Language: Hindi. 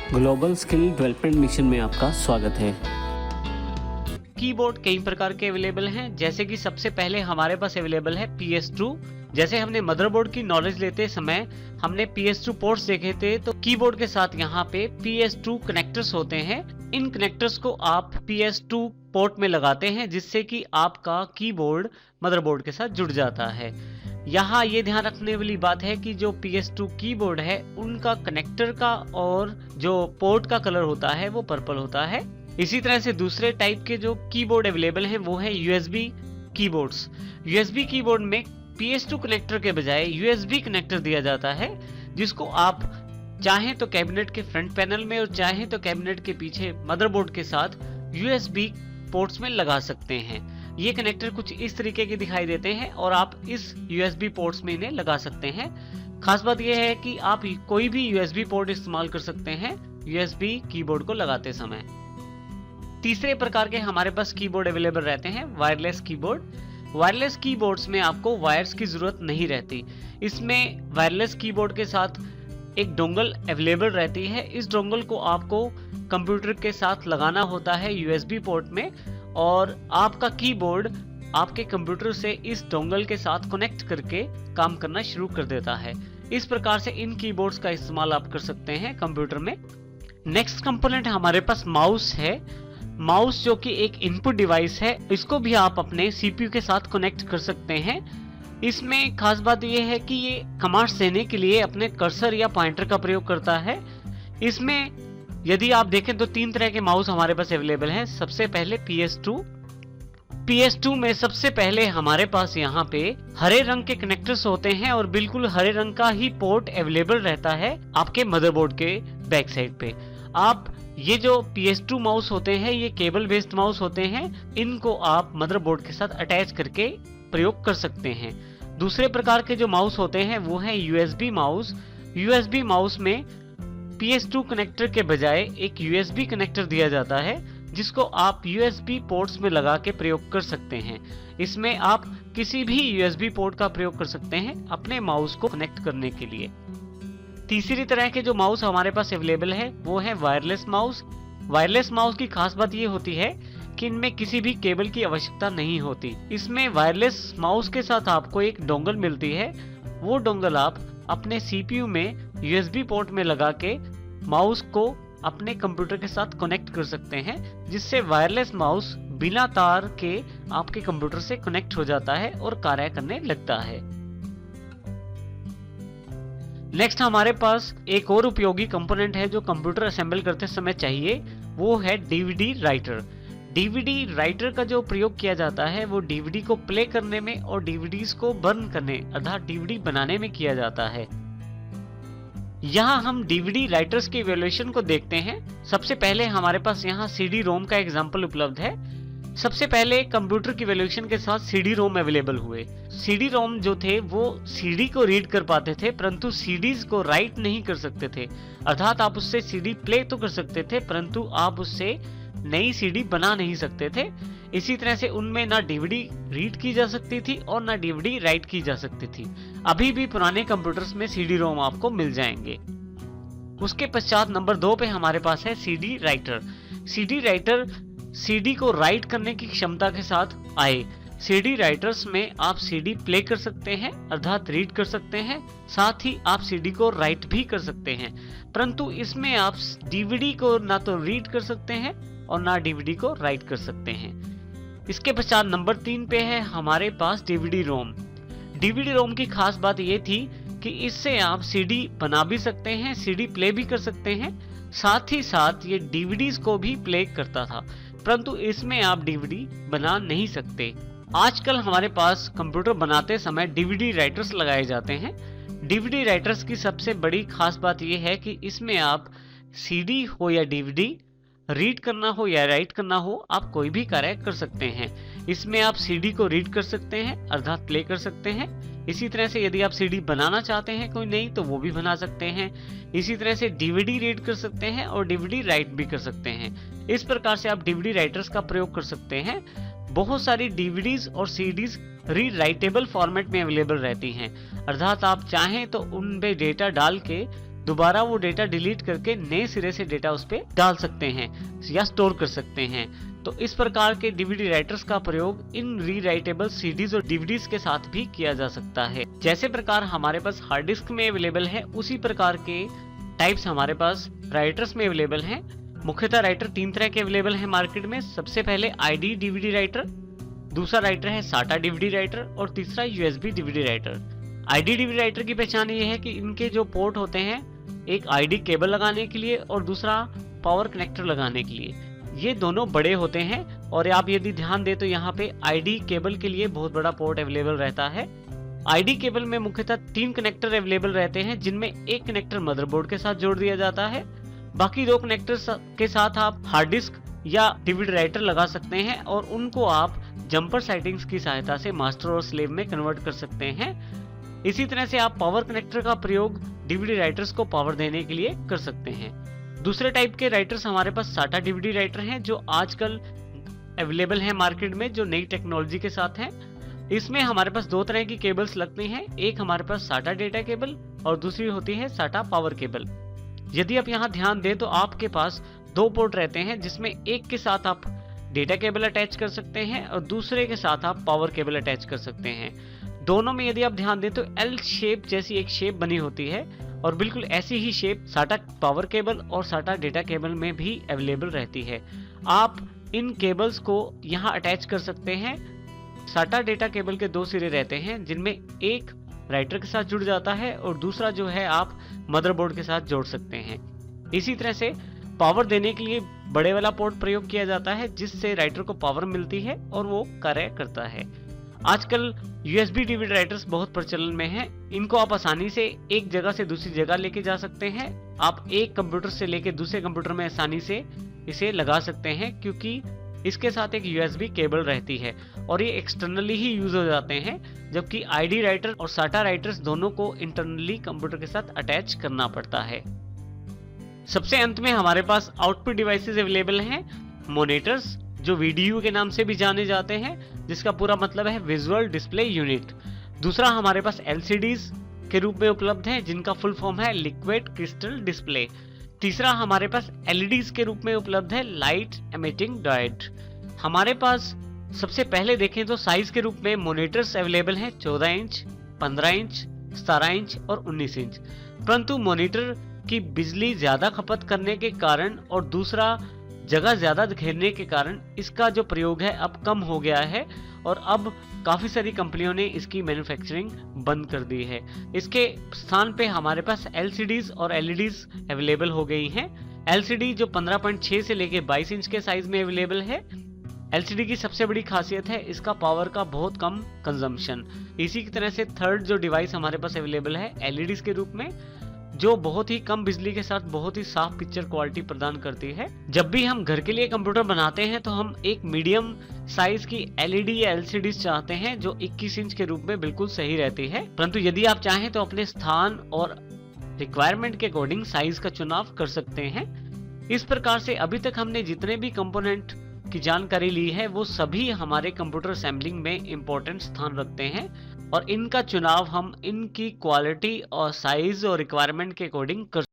ग्लोबल स्किल डेवलपमेंट मिशन में आपका स्वागत है। कीबोर्ड कई प्रकार के अवेलेबल हैं, जैसे कि सबसे पहले हमारे पास अवेलेबल है PS2। जैसे हमने मदरबोर्ड की नॉलेज लेते समय हमने PS2 पोर्ट्स देखे थे, तो कीबोर्ड के साथ यहाँ पे PS2 कनेक्टर्स होते हैं। इन कनेक्टर्स को आप PS2 पोर्ट में लगाते हैं, जिससे कि आपका कीबोर्ड मदरबोर्ड के साथ जुड़ जाता है। यहाँ ये ध्यान रखने वाली बात है कि जो PS2 कीबोर्ड है उनका कनेक्टर का और जो पोर्ट का कलर होता है वो पर्पल होता है। इसी तरह से दूसरे टाइप के जो कीबोर्ड अवेलेबल हैं वो है USB कीबोर्ड्स। USB कीबोर्ड में PS2 कनेक्टर के बजाय USB कनेक्टर दिया जाता है, जिसको आप चाहें तो कैबिनेट के फ्रंट पैनल में और चाहें तो कैबिनेट के पीछे मदरबोर्ड के साथ USB पोर्ट्स में लगा सकते हैं। ये कनेक्टर कुछ इस तरीके के दिखाई देते हैं और आप इस USB पोर्ट्स में इन्हें लगा सकते हैं। खास बात यह है कि आप कोई भी USB पोर्ट इस्तेमाल कर सकते हैं USB कीबोर्ड को लगाते समय। तीसरे प्रकार के हमारे पास कीबोर्ड अवेलेबल रहते हैं वायरलेस कीबोर्ड। वायरलेस कीबोर्ड्स में आपको वायर्स की जरूरत नहीं रहती। इसमें वायरलेस कीबोर्ड के साथ एक डोंगल अवेलेबल रहती है। इस डोंगल को आपको कंप्यूटर के साथ लगाना होता है USB पोर्ट में, और आपका कीबोर्ड आपके कंप्यूटर से इस डोंगल के साथ कनेक्ट करके काम करना शुरू कर देता है। इस प्रकार से इन कीबोर्ड्स का इस्तेमाल आप कर सकते हैं कंप्यूटर में। नेक्स्ट कंपोनेंट हमारे पास माउस है। माउस जो कि एक इनपुट डिवाइस है, इसको भी आप अपने CPU के साथ कनेक्ट कर सकते हैं। इसमें खास बात यह है कि ये कमांड्स देने के लिए अपने कर्सर या पॉइंटर का प्रयोग करता है। इसमें यदि आप देखें तो 3 तरह के माउस हमारे पास अवेलेबल हैं। सबसे पहले PS2 में सबसे पहले हमारे पास यहाँ पे हरे रंग के कनेक्टर्स होते हैं और बिल्कुल हरे रंग का ही पोर्ट अवेलेबल रहता है आपके मदरबोर्ड के बैक साइड पे। आप ये जो PS2 माउस होते हैं ये केबल बेस्ड माउस होते हैं, इनको आप मदरबोर्ड के साथ अटैच करके प्रयोग कर सकते हैं। दूसरे प्रकार के जो माउस होते हैं वो है USB माउस। USB माउस में PS2 कनेक्टर के बजाय एक USB कनेक्टर दिया जाता है, जिसको आप USB पोर्ट्स में लगा के प्रयोग कर सकते हैं। इसमें आप किसी भी USB पोर्ट का प्रयोग कर सकते हैं अपने माउस को कनेक्ट करने के लिए। तीसरी तरह के जो माउस हमारे पास अवेलेबल है वो है वायरलेस माउस। वायरलेस माउस की खास बात ये होती है कि इनमें किसी भी केबल की आवश्यकता नहीं होती। इसमें वायरलेस माउस के साथ आपको एक डोंगल मिलती है। वो डोंगल आप अपने CPU में USB पोर्ट में लगा के माउस को अपने कंप्यूटर के साथ कनेक्ट कर सकते हैं, जिससे वायरलेस माउस बिना तार के आपके कंप्यूटर से कनेक्ट हो जाता है और कार्य करने लगता है। नेक्स्ट हमारे पास एक और उपयोगी कंपोनेंट है जो कंप्यूटर असेंबल करते समय चाहिए, वो है DVD राइटर। DVD राइटर का जो प्रयोग किया जाता है वो DVD को प्ले करने में और DVDs को बर्न करने अर्थात DVD बनाने में किया जाता है। यहाँ हम DVD राइटर्स के इवैल्यूएशन को देखते हैं। सबसे पहले हमारे पास यहाँ CD-ROM का एग्जाम्पल उपलब्ध है। सबसे पहले कंप्यूटर की इवैल्यूएशन के साथ CD-ROM अवेलेबल हुए। CD-ROM जो थे वो CD को रीड कर पाते थे, परंतु CDs को राइट नहीं कर सकते थे। अर्थात आप उससे CD प्ले तो कर सकते थे, परंतु आप उससे नई CD बना नहीं सकते थे। इसी तरह से उनमें ना DVD रीड की जा सकती थी और ना DVD राइट की जा सकती थी। अभी भी पुराने कंप्यूटर्स में CD-ROM आपको मिल जाएंगे। उसके पश्चात नंबर 2 पे हमारे पास है CD writer. CD writer CD को राइट करने की क्षमता के साथ आए। CD राइटर्स में आप CD प्ले कर सकते हैं अर्थात रीड कर सकते हैं, साथ ही आप CD को राइट भी कर सकते हैं, परंतु इसमें आप DVD को ना तो रीड कर सकते हैं और ना DVD को राइट कर सकते हैं। इसके पश्चात नंबर 3 पे है हमारे पास DVD-ROM। DVD-ROM की खास बात ये थी कि इससे आप CD बना भी सकते हैं, CD प्ले भी कर सकते हैं, साथ ही साथ ये DVDs को भी प्ले करता था, परंतु इसमें आप DVD बना नहीं सकते। आजकल हमारे पास कंप्यूटर बनाते समय DVD राइटर्स लगाए जाते हैं। DVD राइटर्स की सबसे बड़ी खास बात यह है कि इसमें आप CD हो या DVD रीड करना हो या राइट करना हो, आप कोई भी कार्य कर सकते हैं। इसमें आप CD को रीड कर सकते हैं अर्थात प्ले कर सकते हैं। इसी तरह से यदि आप CD बनाना चाहते हैं कोई नहीं तो वो भी बना सकते हैं। इसी तरह से DVD रीड कर सकते हैं और DVD राइट भी कर सकते हैं। इस प्रकार से आप DVD राइटर्स का प्रयोग कर सकते हैं। बहुत सारी DVDs और CDs रीड राइटेबल फॉर्मेट में अवेलेबल रहती हैं, अर्थात आप चाहें तो उनमें डेटा डाल के दोबारा वो डेटा डिलीट करके नए सिरे से डेटा उस पे डाल सकते हैं या स्टोर कर सकते हैं। तो इस प्रकार के डीवीडी राइटर्स का प्रयोग इन रीराइटेबल सीडीज और डीवीडीज के साथ भी किया जा सकता है। जैसे प्रकार हमारे पास हार्ड डिस्क में अवेलेबल है, उसी प्रकार के टाइप्स हमारे पास राइटर्स में अवेलेबल हैं। मुख्यतः राइटर 3 तरह के अवेलेबल हैं मार्केट में। सबसे पहले आईडी डीवीडी राइटर, दूसरा राइटर है साटा डीवीडी राइटर और तीसरा USB DVD writer. ID DVD writer की पहचान ये है कि इनके जो पोर्ट होते हैं, एक आईडी केबल लगाने के लिए और दूसरा पावर कनेक्टर लगाने के लिए, ये दोनों बड़े होते हैं। और आप यदि ध्यान दें तो यहाँ पे आईडी केबल के लिए बहुत बड़ा पोर्ट अवेलेबल रहता है। आईडी केबल में मुख्यतः 3 कनेक्टर अवेलेबल रहते हैं, जिनमें एक कनेक्टर मदरबोर्ड के साथ जोड़ दिया जाता है। बाकी 2 कनेक्टर के साथ आप हार्ड डिस्क या डीवीडी राइटर लगा सकते हैं और उनको आप जंपर सेटिंग्स की सहायता से मास्टर और स्लेव में कन्वर्ट कर सकते हैं। इसी तरह से आप पावर कनेक्टर का प्रयोग डीवीडी राइटर्स को पावर देने के लिए कर सकते हैं। दूसरे टाइप के राइटर्स हमारे पास साटा डीवीडी राइटर हैं, जो आजकल अवेलेबल हैं मार्केट में, जो नई टेक्नोलॉजी के साथ हैं। इसमें हमारे पास 2 तरह की केबल्स लगती हैं। एक हमारे पास साटा डेटा केबल और दूसरी होती है साटा पावर केबल। यदि आप यहाँ ध्यान दें तो आपके पास 2 पोर्ट रहते हैं, जिसमें एक के साथ आप डेटा केबल अटैच कर सकते हैं और दूसरे के साथ आप पावर केबल अटैच कर सकते हैं। दोनों में यदि आप ध्यान दें तो एल शेप जैसी एक शेप बनी होती है और बिल्कुल ऐसी ही शेप साटा पावर केबल और साटा डेटा केबल में भी अवेलेबल रहती है। आप इन केबल्स को यहाँ अटैच कर सकते हैं। साटा डेटा केबल के 2 सिरे रहते हैं, जिनमें एक राइटर के साथ जुड़ जाता है और दूसरा जो है आप मदरबोर्ड के साथ जोड़ सकते हैं। इसी तरह से पावर देने के लिए बड़े वाला पोर्ट प्रयोग किया जाता है, जिससे राइटर को पावर मिलती है और वो कार्य करता है। आजकल यूएसबी डीवीडी राइटर्स बहुत प्रचलन में हैं। इनको आप आसानी से एक जगह से दूसरी जगह लेके जा सकते हैं। आप एक कंप्यूटर से लेके दूसरे कंप्यूटर में आसानी से इसे लगा सकते हैं, क्योंकि इसके साथ एक यूएसबी केबल रहती है और ये एक्सटर्नली ही यूज हो जाते हैं, जबकि आईडी राइटर और साटा राइटर्स दोनों को इंटरनली कंप्यूटर के साथ अटैच करना पड़ता है। सबसे अंत में हमारे पास आउटपुट डिवाइसेस अवेलेबल हैं। मॉनिटर्स, जो वीडीयू के नाम से भी जाने जाते हैं, जिसका पूरा मतलब है विजुअल डिस्प्ले यूनिट। दूसरा हमारे पास एलसीडीज के रूप में उपलब्ध है, जिनका फुल फॉर्म है लिक्विड क्रिस्टल डिस्प्ले। तीसरा हमारे पास एलईडीज के रूप में उपलब्ध है लाइट एमिटिंग डायोड। हमारे पास सबसे पहले देखें तो साइज के रूप में मॉनिटर्स अवेलेबल हैं 14 इंच, 15 इंच, 17 इंच और 19 इंच। परंतु मॉनिटर की बिजली ज्यादा खपत करने के कारण और दूसरा जगह ज्यादा घेरने के कारण इसका जो प्रयोग है अब कम हो गया है और अब काफी सारी कंपनियों ने इसकी मैन्युफैक्चरिंग बंद कर दी है। इसके स्थान पे हमारे पास एलसीडीज और एलईडीज अवेलेबल हो गई हैं। एलसीडी जो 15.6 से लेके 22 इंच के साइज में अवेलेबल है। एलसीडी की सबसे बड़ी खासियत है इसका पावर का बहुत कम कंजम्पशन। इसी की तरह से थर्ड जो डिवाइस हमारे पास अवेलेबल है एलईडीज के रूप में, जो बहुत ही कम बिजली के साथ बहुत ही साफ पिक्चर क्वालिटी प्रदान करती है। जब भी हम घर के लिए कंप्यूटर बनाते हैं तो हम एक मीडियम साइज की एलईडी या एलसीडी चाहते हैं, जो 21 इंच के रूप में बिल्कुल सही रहती है। परंतु यदि आप चाहें तो अपने स्थान और रिक्वायरमेंट के अकॉर्डिंग साइज का चुनाव कर सकते हैं। इस प्रकार से अभी तक हमने जितने भी कंपोनेंट की जानकारी ली है वो सभी हमारे कंप्यूटर असेंबलिंग में इंपॉर्टेंट स्थान रखते हैं और इनका चुनाव हम इनकी क्वालिटी और साइज और रिक्वायरमेंट के अकॉर्डिंग कर